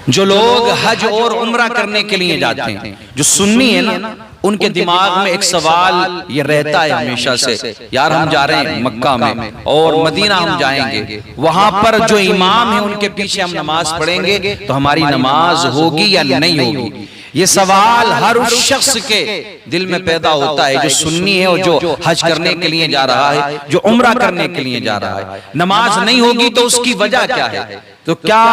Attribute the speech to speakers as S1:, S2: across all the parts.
S1: जो लोग हज और उम्रा करने के लिए जाते हैं, जो सुन्नी है ना, उनके दिमाग में एक सवाल ये रहता है हमेशा से, यार हम जा रहे हैं मक्का में और मदीना हम जाएंगे, वहां पर जो इमाम है उनके पीछे हम नमाज पढ़ेंगे तो हमारी नमाज होगी या नहीं होगी। ये सवाल हर उस शख्स के दिल में पैदा होता है जो सुन्नी है और जो हज करने के लिए जा रहा है, जो उम्रा करने के लिए जा रहा है। नमाज नहीं होगी तो उसकी वजह क्या है? तो क्या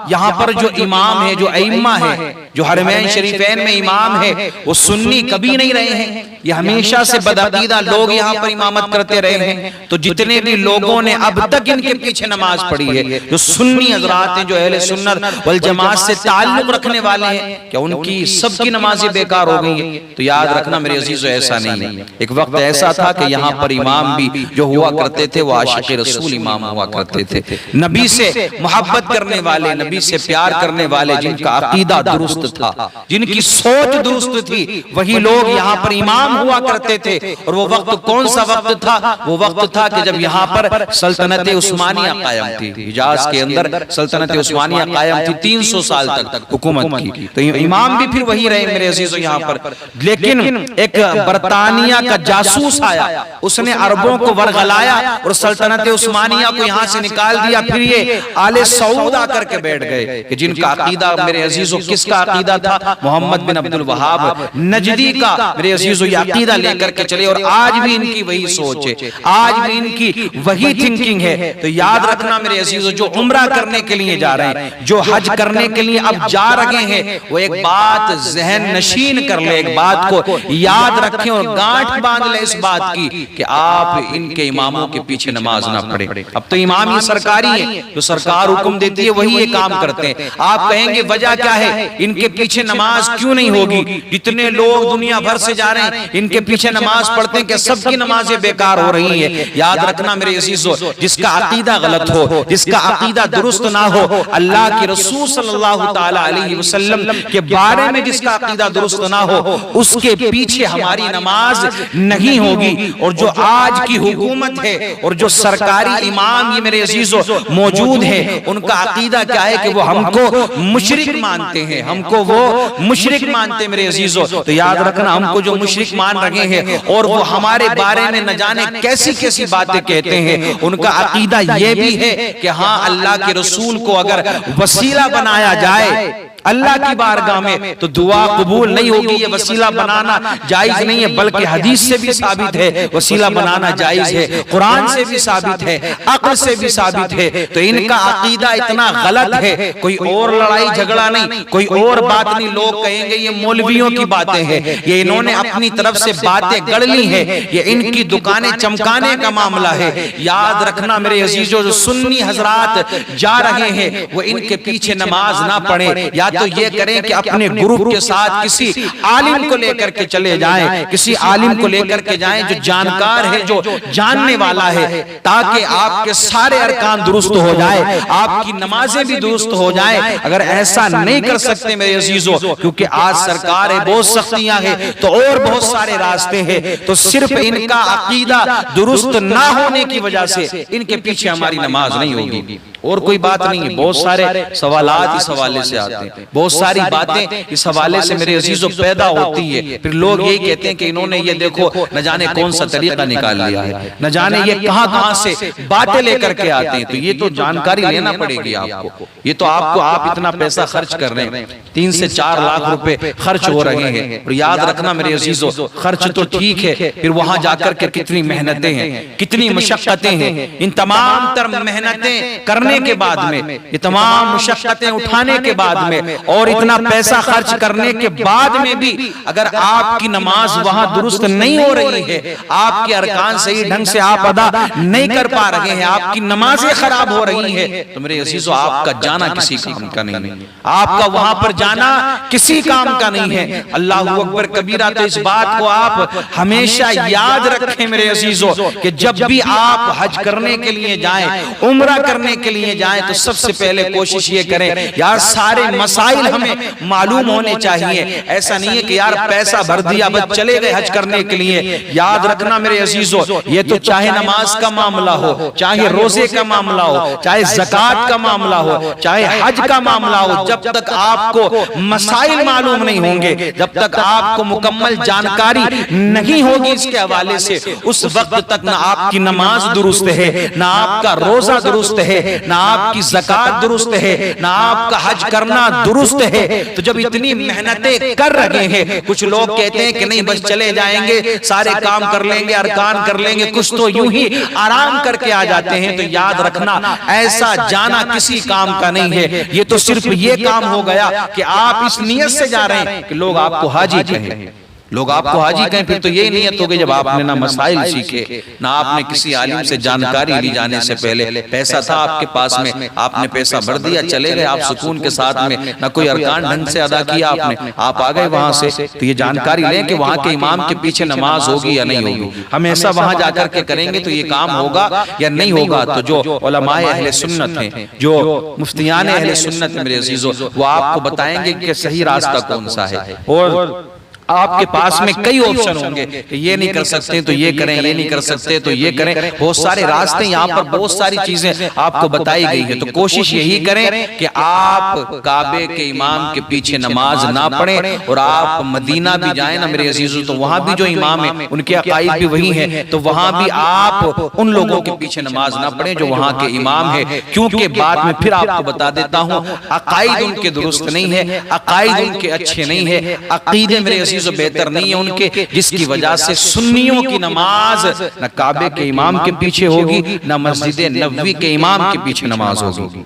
S1: यहाँ पर जो इमाम है, जो अइम्मा है, जो हरमैन शरीफैन में इमाम है, वो सुन्नी कभी नहीं रहे हैं? ये हमेशा से बदअकीदा लोग यहाँ पर इमामत करते रहे हैं। तो जितने भी लोगों ने अब तक इनके पीछे नमाज पढ़ी है, जो सुन्नी हजरात हैं, जो अहले सुन्नत वल जमात से ताल्लुक रखने वाले हैं, क्या उनकी सबकी नमाजें बेकार हो गई है? तो याद रखना मेरे अजीजों, ऐसा नहीं है। एक वक्त ऐसा था कि यहाँ पर इमाम भी जो हुआ करते थे वो आशिक़ रसूल इमाम हुआ करते थे, नबी से मोहब्बत करने वाले, नबी से प्यार करने वाले, जिनका अकीदा दुरुस्त था, जिनकी सोच दुरुस्त थी, वही लोग यहाँ पर इमाम हुआ करते थे। और वो वक्त कौन सा वक्त था? वो वक्त था कि जब यहाँ पर सल्तनत उस्मानिया कायम थी। हिजाज के अंदर सल्तनत उस्मानिया कायम थी, 300 साल तक हुकूमत की। तो इमाम भी फिर वही रहे मेरे अजीजों यहाँ पर। लेकिन एक बरतानिया का जासूस आया, उसने अरबों को वरगलाया और सल्तनत उस्मानिया को यहाँ से निकाल दिया। फिर ये आले सऊद आकर के बैठ गए कि जिनका अकीदा मेरे अजीजों, किसका अकीदा था? मोहम्मद बिन अब्दुल वहाब नजदी का मेरे अजीजों ये अकीदा लेकर के चले। और आज भी इनकी वही सोच है, आज भी इनकी वही थिंकिंग है। तो याद रखना मेरे अजीजों, जो उम्रा करने के लिए जा रहे हैं, जो हज करने के लिए अब जा रहे हैं, वो एक बात जहन नशीन कर ले, एक बात को याद रखें और गांठ बांध ले इस बात की कि आप इनके इमामों के पीछे नमाज ना पढ़े। अब तो इमाम ही सरकारी है, जो सरकार हुक्म देती है वही ये काम करते हैं। आप कहेंगे वजह क्या है, इनके पीछे नमाज क्यों नहीं होगी? जितने लोग दुनिया भर से जा रहे हैं, इनके पीछे नमाज पढ़ते हैं कि सबकी नमाजें बेकार हो रही है। याद रखना मेरे अजीजों, जिसका अकीदा गलत हो, जिसका अकीदा दुरुस्त ना हो, अल्लाह के रसूल सल्लल्लाहु तआला अलैहि वसल्लम के बारे में जिसका अकीदा दुरुस्त ना हो, उसके पीछे हमारी नमाज नहीं होगी। और जो आज की हुकूमत है और जो सरकारी इमाम ये मेरे अजीजों मौजूद है, उनका अकीदा क्या है कि वो हमको मुशरिक मानते हैं, हमको वो मुशरिक मानते हैं मेरे अजीजों। तो याद रखना, हमको जो मुशरिक मान रहे हैं और वो हमारे बारे में न जाने कैसी कैसी बातें कहते हैं, उनका अकीदा ये भी है कि हाँ, अल्लाह के रसूल को अगर वसीला बनाया जाए अल्लाह की बारगाह में तो दुआ कबूल नहीं होगी। ये वसीला बनाना जायज नहीं है, बल्कि हदीस से भी साबित है वसीला बनाना जायज है, कुरान से भी साबित है, अक्ल से भी साबित है। तो इनका अकीदा इतना गलत है, कोई और लड़ाई झगड़ा नहीं, कोई और बात नहीं। लोग कहेंगे ये मौलवियों की बातें हैं, ये इन्होंने अपनी तरफ से बातें गढ़ ली है, ये इनकी दुकानें चमकाने का मामला है। याद रखना मेरे अजीजों, जो सुन्नी हजरात जा रहे हैं वो इनके पीछे नमाज ना पढ़े, या तो ये करें कि अपने ग्रुप के साथ किसी आलिम को लेकर के चले जाएं, किसी आलिम को लेकर के जाएं जो जानकार है, जो जानने वाला है, ताकि आपके सारे अरकान दुरुस्त हो जाए, आपकी नमाजें भी दुरुस्त हो जाए। अगर ऐसा नहीं कर सकते मेरे अजीजों, क्योंकि आज सरकार है, बहुत सख्तियां हैं, तो और बहुत सारे रास्ते हैं, तो सिर्फ इनका अकीदा दुरुस्त ना होने की वजह से इनके पीछे हमारी नमाज नहीं होगी, और कोई बात नहीं है। बहुत सारे सवालात इस हवाले से आते हैं, बहुत सारी बातें इस हवाले से मेरे अजीजों पैदा होती है। फिर लोग यही कहते हैं कि इन्होंने ये देखो न जाने कौन सा तरीका निकाल लिया है, न जाने ये कहां से बातें लेकर के आते हैं। तो ये तो जानकारी लेना पड़ेगी आपको। ये तो आपको, आप इतना पैसा खर्च कर रहे हैं, 3 से 4 लाख रुपए खर्च हो रहे हैं। और याद रखना मेरे अजीजों, खर्च तो ठीक है, फिर वहां जाकर के कितनी मेहनतें हैं, कितनी मशक्कतें हैं। इन तमाम तर मेहनतें करने के बाद में, ये तमाम मुशक्कतें उठाने के बाद में और इतना पैसा खर्च करने के बाद में भी अगर आपकी नमाज वहां दुरुस्त नहीं हो रही है, आपके अरकान सही ढंग से आप अदा नहीं कर पा रहे हैं, आपकी नमाजें खराब हो रही है, तो मेरे अजीजों आपका जाना किसी काम का नहीं है, आपका वहां पर जाना किसी काम का नहीं है। अल्लाहू अकबर कबीरा। तो इस बात को आप हमेशा याद रखें मेरे अजीजों कि जब भी आप हज करने के लिए जाएं, उम्रा करने के लिए लिए जाएं तो सबसे पहले कोशिश ये करें यार सारे मसाइल हमें मालूम होने चाहिए। ऐसा नहीं है कि यार पैसा भर दिया बस चले गए हज करने के लिए। याद रखना मेरे अजीजों, ये तो चाहे नमाज का मामला हो, चाहे रोजे का मामला हो, चाहे ज़कात का मामला हो, चाहे हज का मामला हो, जब तक आपको मसाइल मालूम नहीं होंगे, जब तक आपको मुकम्मल जानकारी नहीं होगी इसके हवाले से, उस वक्त तक ना आपकी नमाज दुरुस्त है, ना आपका रोजा दुरुस्त है, ना आपकी ज़कात दुरुस्त है, ना आपका हज करना दुरुस्त है। तो जब इतनी मेहनतें कर रहे हैं, कुछ लोग कहते हैं कि नहीं बस चले जाएंगे, सारे काम कर लेंगे, अरकान कर लेंगे, कुछ तो यूं ही आराम करके आ जाते हैं। तो याद रखना ऐसा जाना किसी काम का नहीं है। ये तो सिर्फ ये काम हो गया कि आप इस नियत से जा रहे हैं कि लोग आपको हाजी कहें, लोग आपको हाजी कहें, फिर तो यही नियत हो गई जब आपने ना मसाइल सीखे, ना आपने किसी आलिम से जानकारी ली, जाने से पहले पैसा था आपके पास में, आपने पैसा भर दिया चले गए आप सुकून के साथ में, ना कोई अरकान ढंग से अदा किया आपने, आप आ गए वहां से। तो ये जानकारी लें कि वहां के इमाम के पीछे नमाज होगी या नहीं होगी, हमेशा वहां जाकर के करेंगे तो ये काम होगा या नहीं होगा। तो जो उलमाए अहले सुन्नत हैं, जो मुफ्तियान अहले सुन्नत मेरे अजीजों, वो आपको बताएंगे कि सही रास्ता कौन सा है। और आपके पास में कई ऑप्शन होंगे कि ये नहीं कर सकते तो ये करें, ये नहीं कर सकते तो ये करें, बहुत सारे रास्ते यहाँ पर, बहुत सारी चीजें आपको बताई गई है। तो कोशिश यही करें कि आप काबे के इमाम के पीछे नमाज ना पढ़ें, और आप मदीना भी जाएं ना मेरे अजीजों, तो वहां भी जो इमाम है उनके अकाईद भी वही है, तो वहां भी आप उन लोगों के पीछे नमाज ना पढ़ें जो वहां के इमाम है। क्योंकि बाद में फिर आपको बता देता हूँ, अकाईद उनके दुरुस्त नहीं है, अकाईद उनके अच्छे नहीं है, अकीदे मेरे बेहतर नहीं है उनके, जिसकी वजह से सुन्नियों की नमाज न काबे के इमाम के पीछे होगी, न मस्जिद नबवी के इमाम के पीछे नमाज होगी।